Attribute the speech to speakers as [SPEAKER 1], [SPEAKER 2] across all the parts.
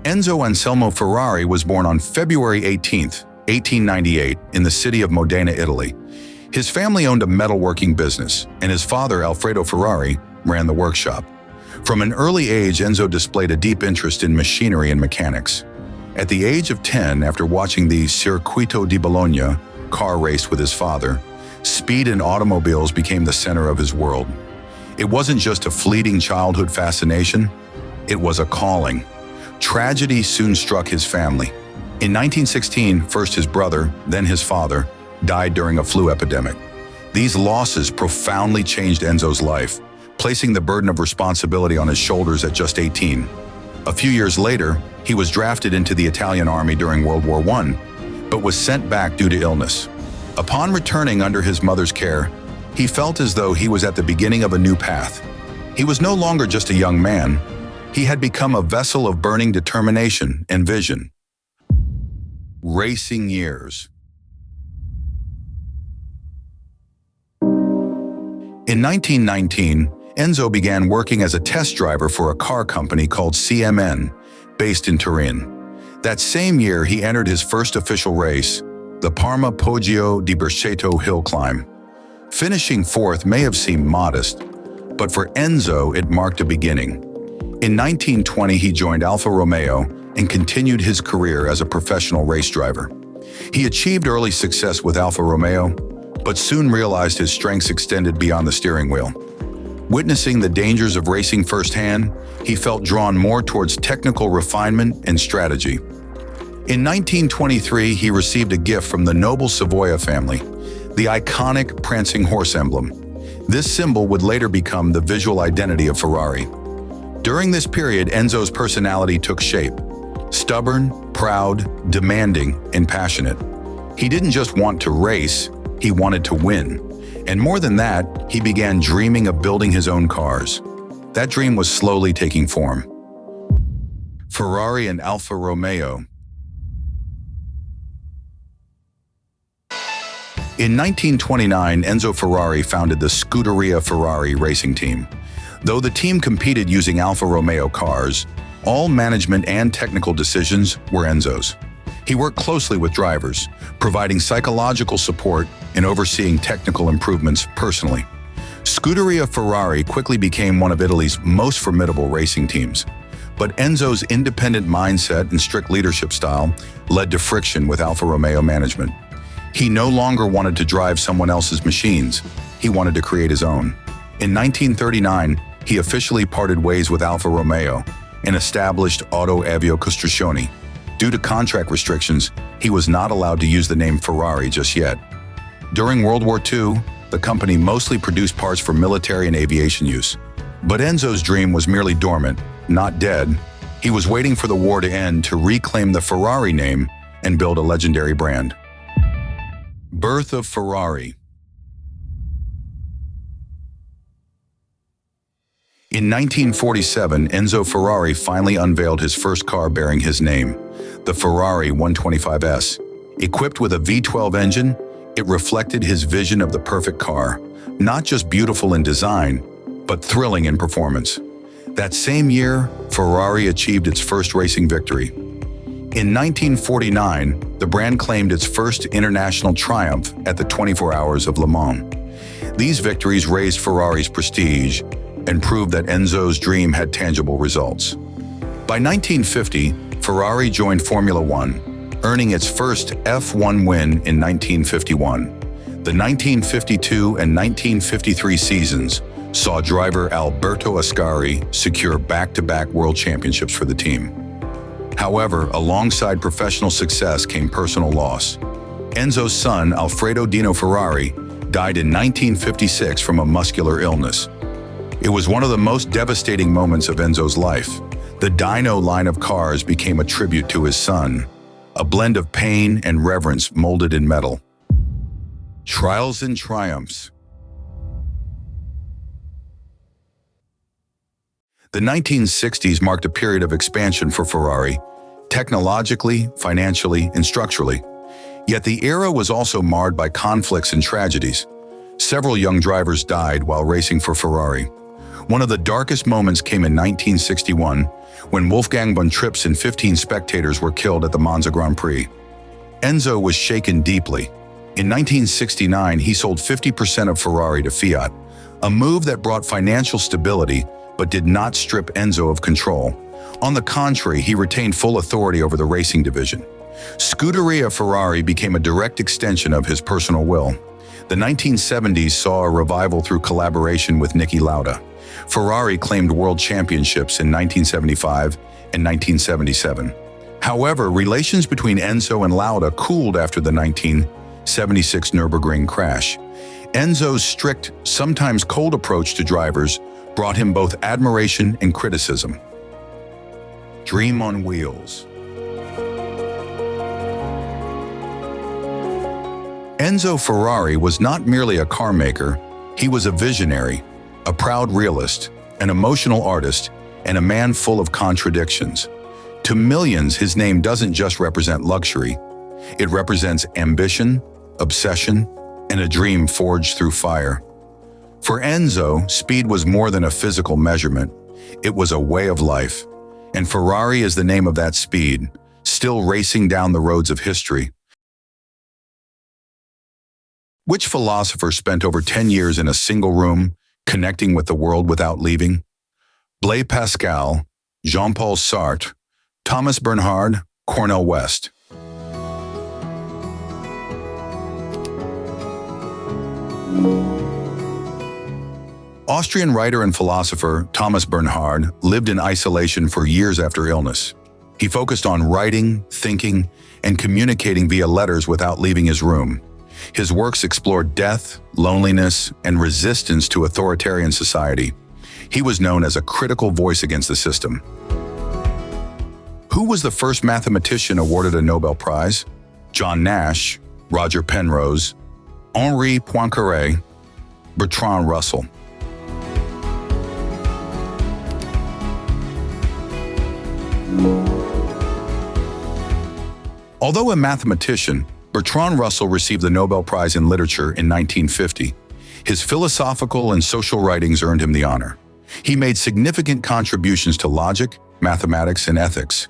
[SPEAKER 1] Enzo Anselmo Ferrari was born on February 18, 1898, in the city of Modena, Italy. His family owned a metalworking business, and his father, Alfredo Ferrari, ran the workshop. From an early age, Enzo displayed a deep interest in machinery and mechanics. At the age of 10, after watching the Circuito di Bologna car race with his father, speed in automobiles became the center of his world. It wasn't just a fleeting childhood fascination, it was a calling. Tragedy soon struck his family. In 1916, first his brother, then his father, died during a flu epidemic. These losses profoundly changed Enzo's life, placing the burden of responsibility on his shoulders at just 18. A few years later, he was drafted into the Italian army during World War I, but was sent back due to illness. Upon returning under his mother's care, he felt as though he was at the beginning of a new path. He was no longer just a young man. He had become a vessel of burning determination and vision. Racing years. In 1919, Enzo began working as a test driver for a car company called CMN, based in Turin. That same year, he entered his first official race, the Parma Poggio di Berceto hill climb. Finishing fourth may have seemed modest, but for Enzo, it marked a beginning. In 1920, he joined Alfa Romeo and continued his career as a professional race driver. He achieved early success with Alfa Romeo, but soon realized his strengths extended beyond the steering wheel. Witnessing the dangers of racing firsthand, he felt drawn more towards technical refinement and strategy. In 1923, he received a gift from the noble Savoia family, the iconic prancing horse emblem. This symbol would later become the visual identity of Ferrari. During this period, Enzo's personality took shape. Stubborn, proud, demanding, and passionate. He didn't just want to race, he wanted to win. And more than that, he began dreaming of building his own cars. That dream was slowly taking form. Ferrari and Alfa Romeo. In 1929, Enzo Ferrari founded the Scuderia Ferrari racing team. Though the team competed using Alfa Romeo cars, all management and technical decisions were Enzo's. He worked closely with drivers, providing psychological support and overseeing technical improvements personally. Scuderia Ferrari quickly became one of Italy's most formidable racing teams. But Enzo's independent mindset and strict leadership style led to friction with Alfa Romeo management. He no longer wanted to drive someone else's machines. He wanted to create his own. In 1939, he officially parted ways with Alfa Romeo and established Auto Avio Costruzioni. Due to contract restrictions, he was not allowed to use the name Ferrari just yet. During World War II, the company mostly produced parts for military and aviation use. But Enzo's dream was merely dormant, not dead. He was waiting for the war to end to reclaim the Ferrari name and build a legendary brand. Birth of Ferrari. In 1947, Enzo Ferrari finally unveiled his first car bearing his name, the Ferrari 125S. Equipped with a V12 engine, it reflected his vision of the perfect car, not just beautiful in design, but thrilling in performance. That same year, Ferrari achieved its first racing victory. In 1949, the brand claimed its first international triumph at the 24 Hours of Le Mans. These victories raised Ferrari's prestige and proved that Enzo's dream had tangible results. By 1950, Ferrari joined Formula One, earning its first F1 win in 1951. The 1952 and 1953 seasons saw driver Alberto Ascari secure back-to-back world championships for the team. However, alongside professional success came personal loss. Enzo's son, Alfredo Dino Ferrari, died in 1956 from a muscular illness. It was one of the most devastating moments of Enzo's life. The Dino line of cars became a tribute to his son, a blend of pain and reverence molded in metal. Trials and triumphs. The 1960s marked a period of expansion for Ferrari, technologically, financially, and structurally. Yet the era was also marred by conflicts and tragedies. Several young drivers died while racing for Ferrari. One of the darkest moments came in 1961, when Wolfgang von Trips and 15 spectators were killed at the Monza Grand Prix. Enzo was shaken deeply. In 1969, he sold 50% of Ferrari to Fiat, a move that brought financial stability but did not strip Enzo of control. On the contrary, he retained full authority over the racing division. Scuderia Ferrari became a direct extension of his personal will. The 1970s saw a revival through collaboration with Niki Lauda. Ferrari claimed world championships in 1975 and 1977. However, relations between Enzo and Lauda cooled after the 1976 Nürburgring crash. Enzo's strict, sometimes cold approach to drivers brought him both admiration and criticism. Dream on wheels. Enzo Ferrari was not merely a car maker, he was a visionary, a proud realist, an emotional artist, and a man full of contradictions. To millions, his name doesn't just represent luxury, it represents ambition, obsession, and a dream forged through fire. For Enzo, speed was more than a physical measurement, it was a way of life. And Ferrari is the name of that speed, still racing down the roads of history. Which philosopher spent over 10 years in a single room, connecting with the world without leaving? Blaise Pascal, Jean-Paul Sartre, Thomas Bernhard, Cornel West. Austrian writer and philosopher Thomas Bernhard lived in isolation for years after illness. He focused on writing, thinking, and communicating via letters without leaving his room. His works explored death, loneliness, and resistance to authoritarian society. He was known as a critical voice against the system. Who was the first mathematician awarded a Nobel Prize? John Nash, Roger Penrose, Henri Poincaré, Bertrand Russell. Although a mathematician, Bertrand Russell received the Nobel Prize in Literature in 1950. His philosophical and social writings earned him the honor. He made significant contributions to logic, mathematics, and ethics.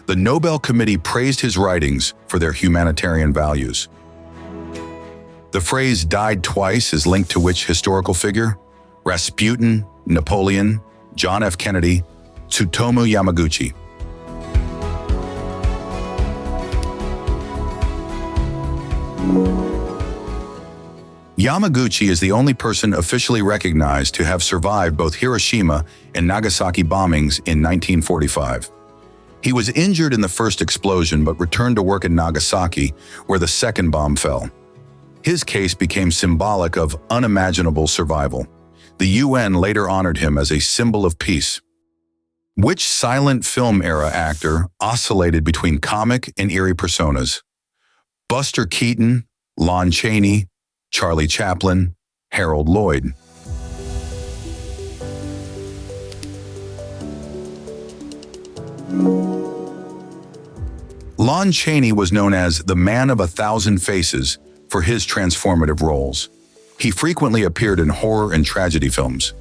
[SPEAKER 1] The Nobel Committee praised his writings for their humanitarian values. The phrase "died twice" is linked to which historical figure? Rasputin, Napoleon, John F. Kennedy, Tsutomu Yamaguchi. Yamaguchi is the only person officially recognized to have survived both Hiroshima and Nagasaki bombings in 1945. He was injured in the first explosion but returned to work in Nagasaki, where the second bomb fell. His case became symbolic of unimaginable survival. The UN later honored him as a symbol of peace. Which silent film era actor oscillated between comic and eerie personas? Buster Keaton, Lon Chaney, Charlie Chaplin, Harold Lloyd. Lon Chaney was known as the Man of a Thousand Faces for his transformative roles. He frequently appeared in horror and tragedy films.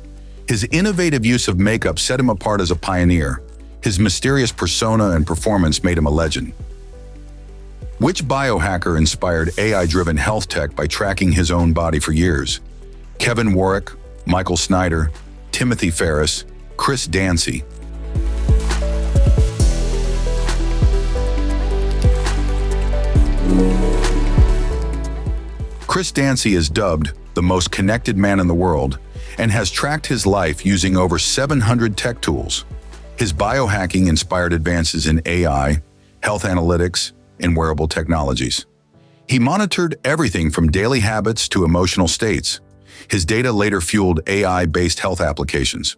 [SPEAKER 1] His innovative use of makeup set him apart as a pioneer. His mysterious persona and performance made him a legend. Which biohacker inspired AI-driven health tech by tracking his own body for years? Kevin Warwick, Michael Snyder, Timothy Ferris, Chris Dancy. Chris Dancy is dubbed the most connected man in the world and has tracked his life using over 700 tech tools. His biohacking inspired advances in AI, health analytics, and wearable technologies. He monitored everything from daily habits to emotional states. His data later fueled AI-based health applications.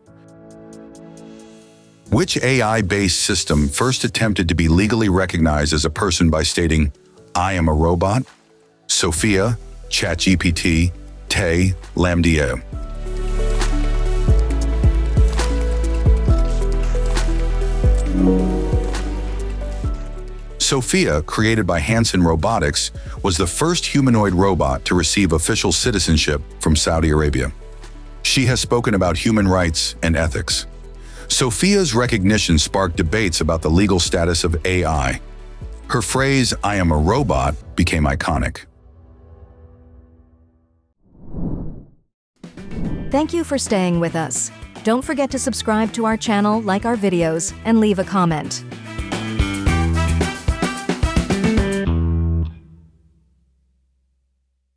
[SPEAKER 1] Which AI-based system first attempted to be legally recognized as a person by stating, "I am a robot"? Sophia, ChatGPT, Tay, Lambda. Sophia, created by Hanson Robotics, was the first humanoid robot to receive official citizenship from Saudi Arabia. She She has spoken about human rights and ethics. Sofia's recognition sparked debates about the legal status of AI. Her phrase, "I am a robot," became iconic.
[SPEAKER 2] Thank you for staying with us. Don't forget to subscribe to our channel, like our videos, and leave a comment.